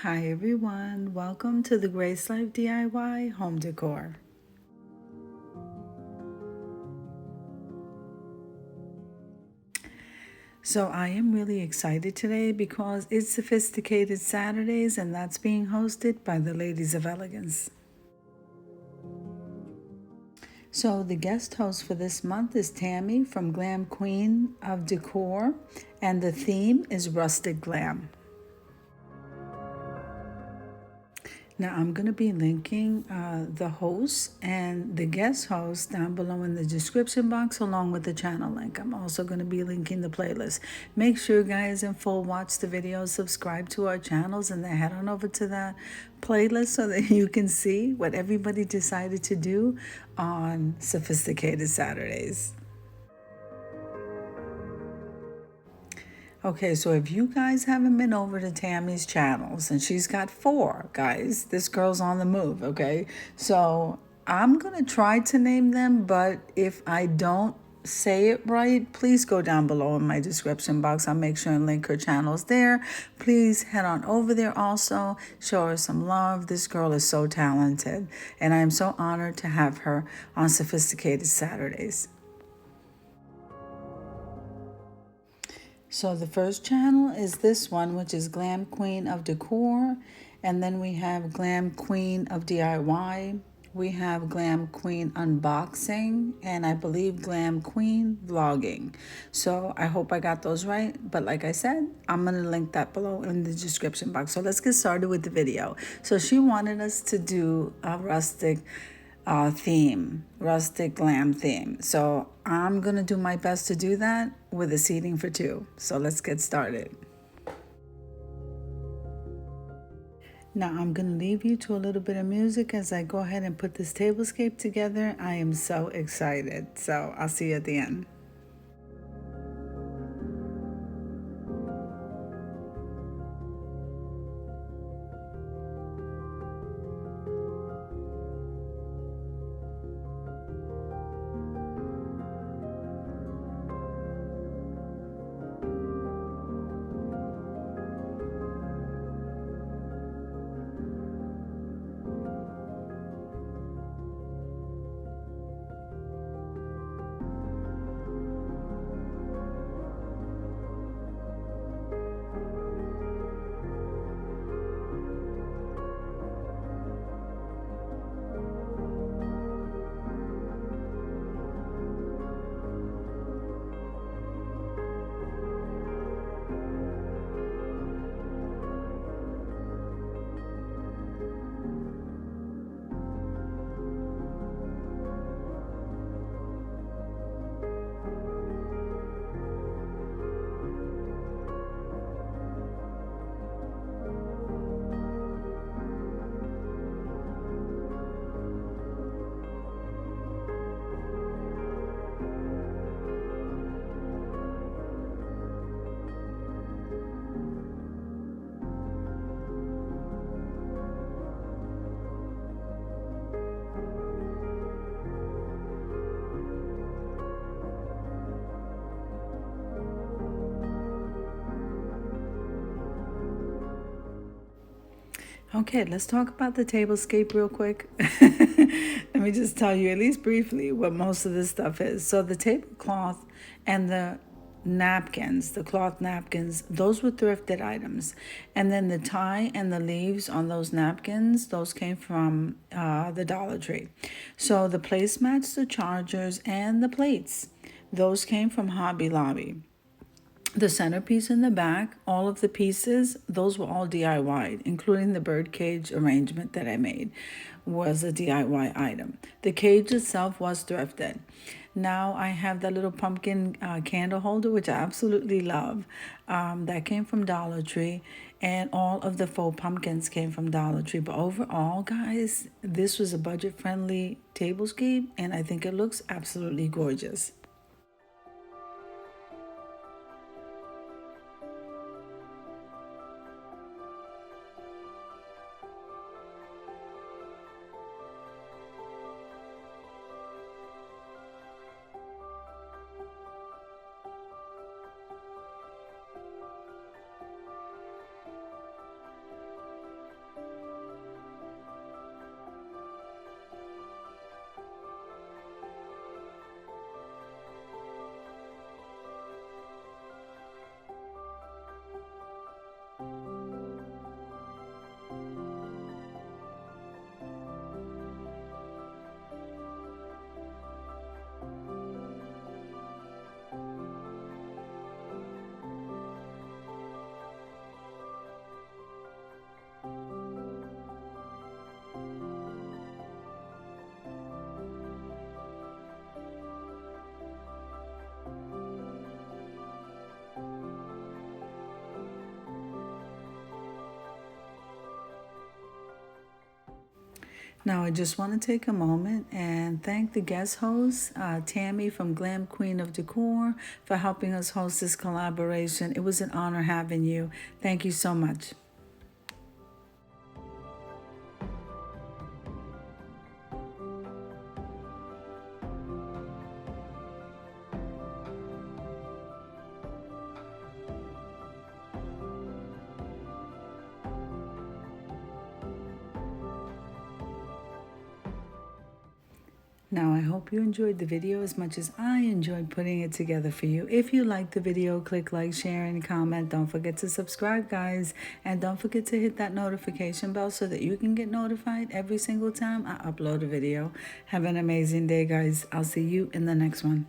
Hi everyone, welcome to the Grace Life DIY Home Decor. So I am really excited today because it's Sophisticated Saturdays and that's being hosted by the Ladies of Elegance. So the guest host for this month is Tammy from Glam Queen of Decor and the theme is Rustic Glam. Now, I'm going to be linking the host and the guest host down below in the description box along with the channel link. I'm also going to be linking the playlist. Make sure, guys, in full watch the videos, subscribe to our channels, and then head on over to that playlist so that you can see what everybody decided to do on Sophisticated Saturdays. Okay, so if you guys haven't been over to Tammy's channels, and she's got 4, guys, this girl's on the move, okay? So I'm going to try to name them, but if I don't say it right, please go down below in my description box. I'll make sure and link her channels there. Please head on over there also. Show her some love. This girl is so talented, and I am so honored to have her on Sophisticated Saturdays. So the first channel is this one, which is Glam Queen of Decor. And then we have Glam Queen of DIY. We have Glam Queen Unboxing. And I believe Glam Queen Vlogging. So I hope I got those right. But like I said, I'm going to link that below in the description box. So let's get started with the video. So she wanted us to do a rustic rustic glam theme. So I'm gonna do my best to do that with a seating for 2. So let's get started. Now I'm gonna leave you to a little bit of music as I go ahead and put this tablescape together. I am so excited. So I'll see you at the end. Okay, let's talk about the tablescape real quick. Let me just tell you, at least briefly, what most of this stuff is. So the tablecloth and the napkins, the cloth napkins, those were thrifted items. And then the tie and the leaves on those napkins, those came from the Dollar Tree. So the placemats, the chargers, and the plates, those came from Hobby Lobby. The centerpiece in the back, all of the pieces, those were all DIY'd, including the bird cage arrangement that I made was a DIY item. The cage itself was thrifted. Now I have that little pumpkin candle holder, which I absolutely love. That came from Dollar Tree, and all of the faux pumpkins came from Dollar Tree. But overall, guys, this was a budget-friendly tablescape, and I think it looks absolutely gorgeous. Now, I just want to take a moment and thank the guest host, Tammy from Glam Queen of Decor, for helping us host this collaboration. It was an honor having you. Thank you so much. Now, I hope you enjoyed the video as much as I enjoyed putting it together for you. If you liked the video, click like, share, and comment. Don't forget to subscribe, guys. And don't forget to hit that notification bell so that you can get notified every single time I upload a video. Have an amazing day, guys. I'll see you in the next one.